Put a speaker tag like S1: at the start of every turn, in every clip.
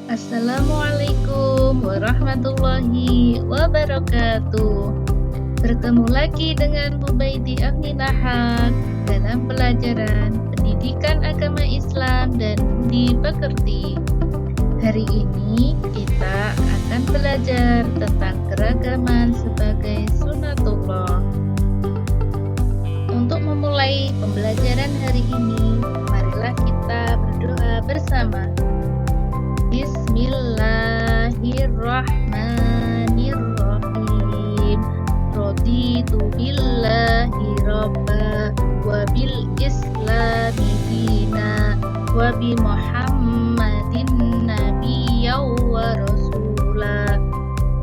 S1: Assalamualaikum warahmatullahi wabarakatuh. Bertemu lagi dengan Bu Baiti Aminahak dalam pelajaran Pendidikan Agama Islam dan Budi Pekerti. Hari ini kita akan belajar tentang keragaman sebagai sunatullah. Untuk memulai pembelajaran hari ini, marilah kita berdoa bersama. Bismillahirrahmanirrahim. Raditu billahi rabba wa bil islami dina wa bi Muhammadin nabiyya wa rasula.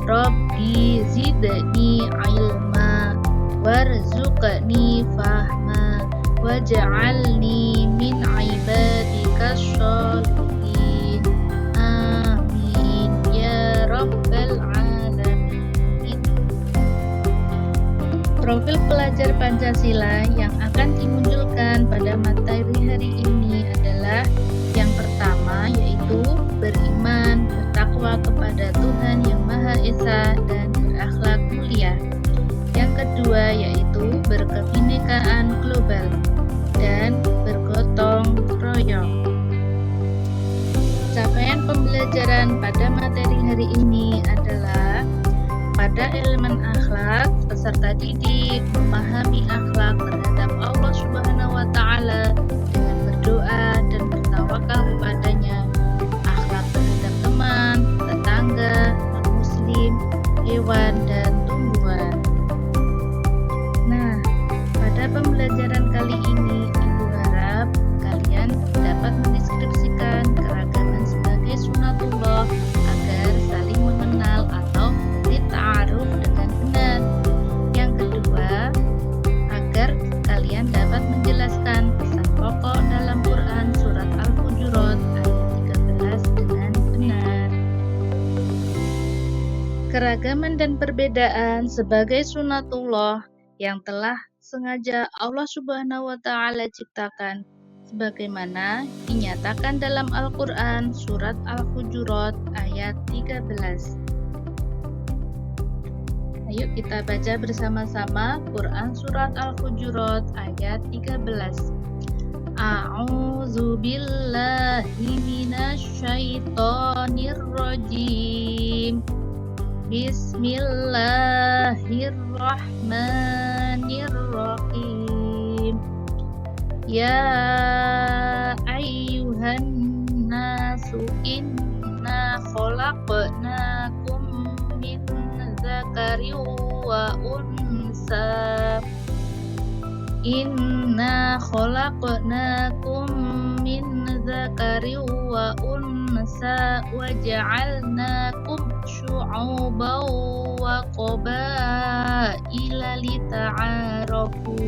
S1: Rabbi zidni ilma warzuqni fahma waj'alni min ibadika sholihin. Amin ya rabbal alamin. Profil pelajar Pancasila yang akan dimunculkan pada materi hari ini adalah yang pertama, yaitu beriman, bertakwa kepada Tuhan Yang Maha Esa dan berakhlak mulia. Yang kedua, yaitu berkebinekaan global dan bergotong royong. Capaian pembelajaran pada materi hari ini adalah pada elemen akhlak, peserta didik memahami akhlak terhadap Allah Subhanahu wa Ta'ala dengan berdoa dan bertawakal kepadanya, akhlak terhadap teman, tetangga, non-muslim, hewan, dan tumbuhan. Nah, pada pembelajaran kali ini, Ibu harap kalian dapat mendeskripsikan keragaman sebagai sunatullah agar saling mengenal atau ta'aruf dengan benar. Yang kedua, agar kalian dapat menjelaskan pesan pokok dalam Quran surat Al-Hujurat ayat 13 dengan benar. Keragaman dan perbedaan sebagai sunatullah yang telah sengaja Allah Subhanahu wa Ta'ala ciptakan sebagaimana dinyatakan dalam Al-Quran surat Al-Hujurat ayat 13. Ayo kita baca bersama-sama Quran surat Al-Hujurat ayat 13. A'udzu billahi minasyaitonir rajim. Bismillahirrahmanirrahim. Ya ayyuhan nasu inna khalaqnakum min dzakari wa unsa. Inna khalaqnakum min dzakari wa unsa wa ja'alnakum syu'uban wa qabaila lita'arafu.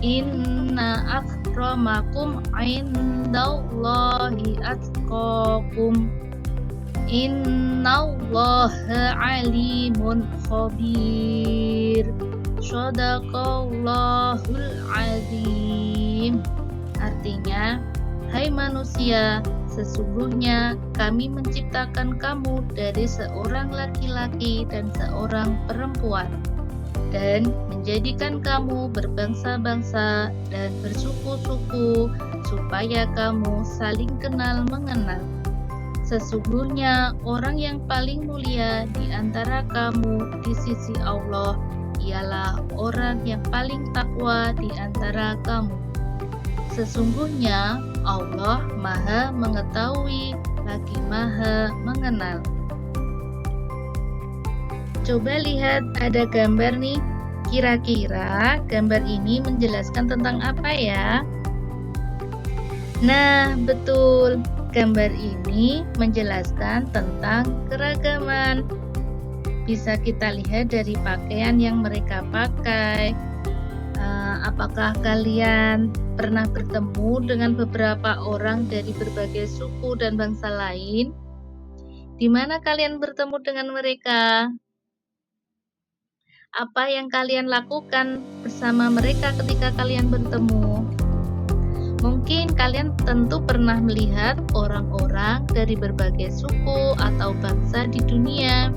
S1: Inna akramakum 'indallahi atqakum. Innallaha alimun khabir. Shadaqallahul azim. Artinya, hai manusia, sesungguhnya kami menciptakan kamu dari seorang laki-laki dan seorang perempuan, dan menjadikan kamu berbangsa-bangsa dan bersuku-suku supaya kamu saling kenal mengenal. Sesungguhnya orang yang paling mulia di antara kamu di sisi Allah ialah orang yang paling takwa di antara kamu. Sesungguhnya Allah Maha Mengetahui lagi Maha Mengenal. Coba lihat, ada gambar nih. Kira-kira gambar ini menjelaskan tentang apa ya? Nah, betul. Gambar ini menjelaskan tentang keragaman. Bisa kita lihat dari pakaian yang mereka pakai. Apakah kalian pernah bertemu dengan beberapa orang dari berbagai suku dan bangsa lain? Di mana kalian bertemu dengan mereka? Apa yang kalian lakukan bersama mereka ketika kalian bertemu? Mungkin kalian tentu pernah melihat orang-orang dari berbagai suku atau bangsa di dunia.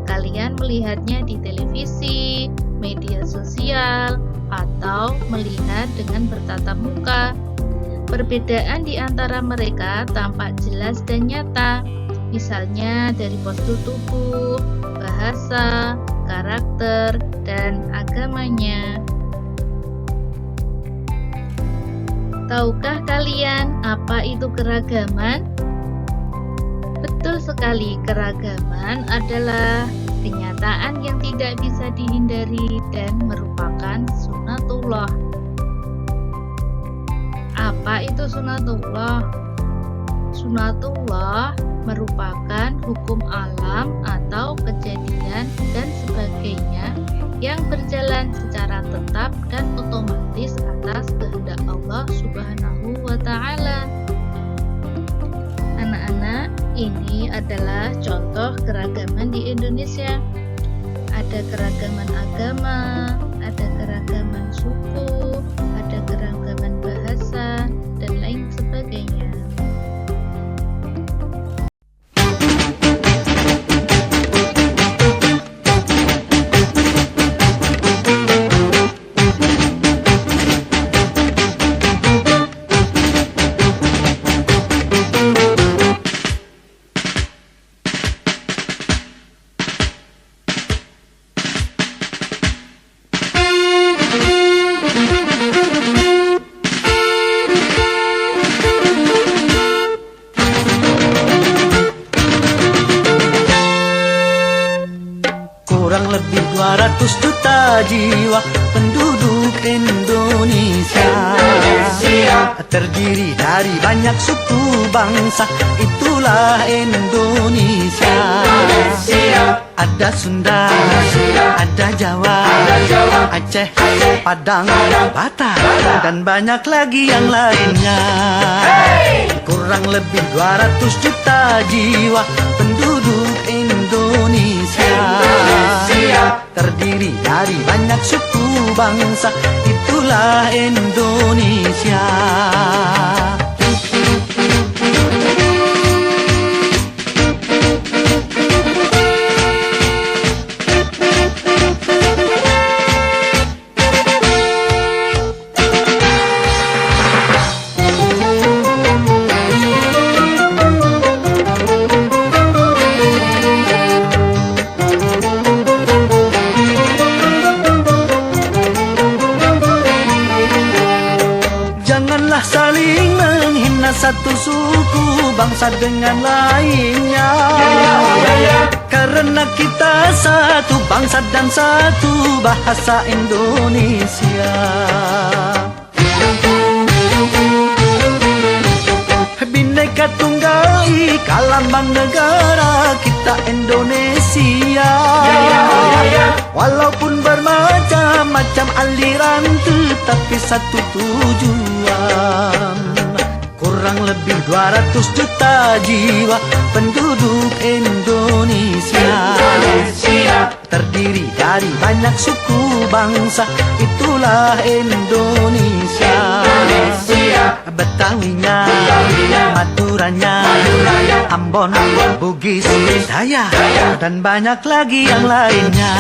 S1: Kalian melihatnya di televisi, media sosial, atau melihat dengan bertatap muka. Perbedaan di antara mereka tampak jelas dan nyata, misalnya dari postur tubuh, bahasa, karakter, dan agamanya. Tahukah kalian apa itu keragaman? Betul sekali, keragaman adalah kenyataan yang tidak bisa dihindari dan merupakan sunatullah. Apa itu sunatullah? Sunatullah merupakan hukum alam atau kejadian dan sebagainya yang berjalan secara tetap dan otomatis atas kehendak Allah Subhanahu wa Ta'ala. Anak-anak, ini adalah contoh keragaman di Indonesia. Ada keragaman agama, ada keragaman suku, ada keragaman bahasa, dan lain sebagainya.
S2: Kurang lebih 200 juta jiwa penduduk Indonesia, terdiri dari banyak suku bangsa, itulah Indonesia. Ada Sunda, ada Jawa, Aceh, Padang, Batak, dan banyak lagi yang lainnya. Kurang lebih 200 juta jiwa penduduk Indonesia, terdiri dari banyak suku bangsa, itulah Indonesia. Janganlah saling menghina satu suku bangsa dengan lainnya, karena kita satu bangsa dan satu bahasa Indonesia. Bhinneka Tunggal Ika lambang negara kita Indonesia. Walaupun bermacam-macam aliran, tetapi satu tujuan. Kurang lebih 200 juta jiwa penduduk Indonesia, terdiri dari banyak suku bangsa, itulah Indonesia. Betawinya, Maduranya, Ambon, Bugis, Dayak, dan banyak lagi yang lainnya.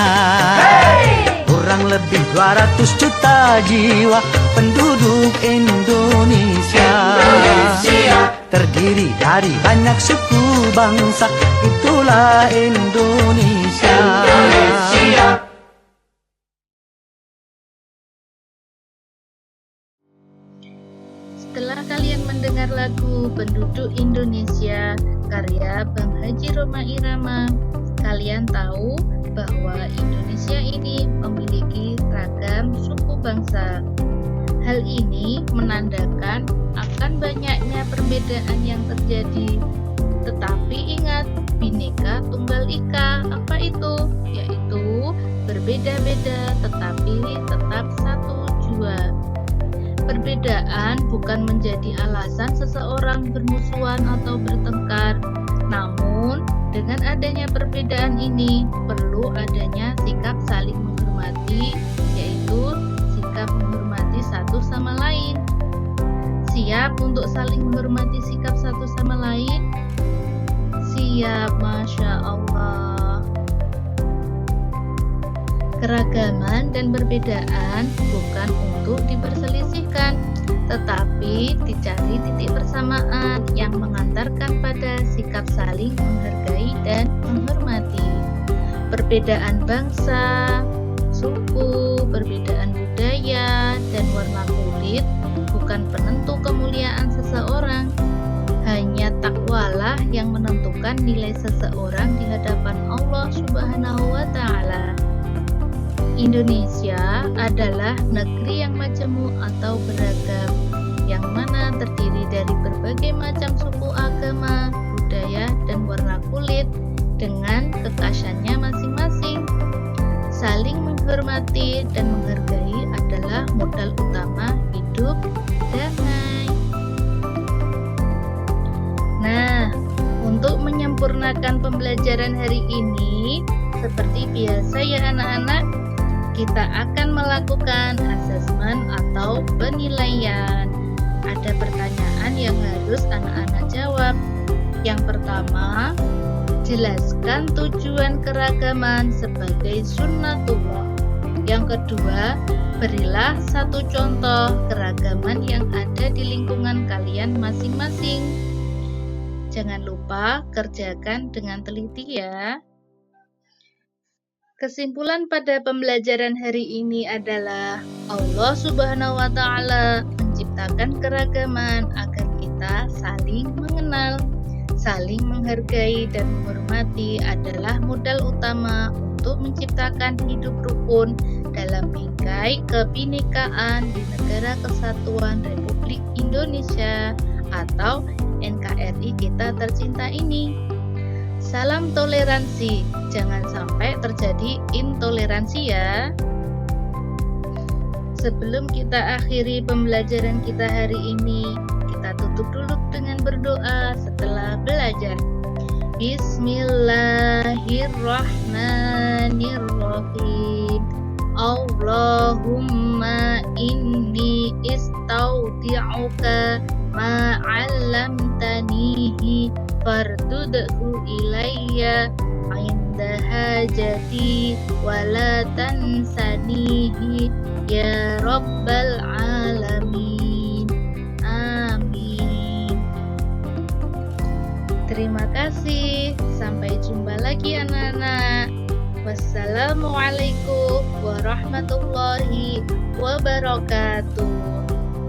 S2: Kurang lebih 200 juta jiwa penduduk Indonesia, terdiri dari banyak suku bangsa, itulah Indonesia.
S1: Setelah kalian mendengar lagu Penduduk Indonesia karya Bang Haji Rhoma Irama, kalian tahu bahwa Indonesia ini memiliki ragam suku bangsa. Hal ini menandakan akan banyaknya perbedaan yang terjadi. Tetapi ingat, Bhinneka Tunggal Ika, apa itu? Yaitu berbeda-beda tetapi tetap satu jua. Perbedaan bukan menjadi alasan seseorang bermusuhan atau bertengkar. Namun, dengan adanya perbedaan ini, perlu adanya sikap saling menghormati, yaitu sikap menghormati satu sama lain. Siap untuk saling menghormati sikap satu sama lain? Siap, Masya Allah. Keragaman dan perbedaan bukan untuk diperselisihkan, tetapi dicari titik persamaan yang mengantarkan pada sikap saling menghargai dan menghormati. Perbedaan bangsa, suku, perbedaan budaya, dan warna kulit bukan penentu kemuliaan seseorang. Hanya takwalah yang menentukan nilai seseorang di hadapan Allah Subhanahu wa Ta'ala. Indonesia adalah negeri yang majemuk atau beragam, yang mana terdiri dari berbagai macam suku, agama, budaya, dan warna kulit dengan kekhasannya masing-masing. Saling menghormati dan menghargai adalah modal utama hidup damai. Nah, untuk menyempurnakan pembelajaran hari ini, seperti biasa ya anak-anak, kita akan melakukan asesmen atau penilaian. Ada pertanyaan yang harus anak-anak jawab. Yang pertama, jelaskan tujuan keragaman sebagai sunnatullah. Yang kedua, berilah satu contoh keragaman yang ada di lingkungan kalian masing-masing. Jangan lupa kerjakan dengan teliti ya. Kesimpulan pada pembelajaran hari ini adalah Allah Subhanahu wa Ta'ala menciptakan keragaman agar kita saling mengenal, saling menghargai dan menghormati adalah modal utama untuk menciptakan hidup rukun dalam bingkai kebinekaan di Negara Kesatuan Republik Indonesia atau NKRI kita tercinta ini. Salam toleransi, jangan sampai terjadi intoleransi ya. Sebelum kita akhiri pembelajaran kita hari ini, kita tutup dulu dengan berdoa setelah belajar. Bismillahirrahmanirrahim. Allahumma inni istaudi'uka ma 'allamtanihi fardudhu ilayya 'inda hajati wa la tansanihi ya rabbal alamin. Amin. Terima kasih. Sampai jumpa lagi anak-anak. Wassalamualaikum warahmatullahi wabarakatuh.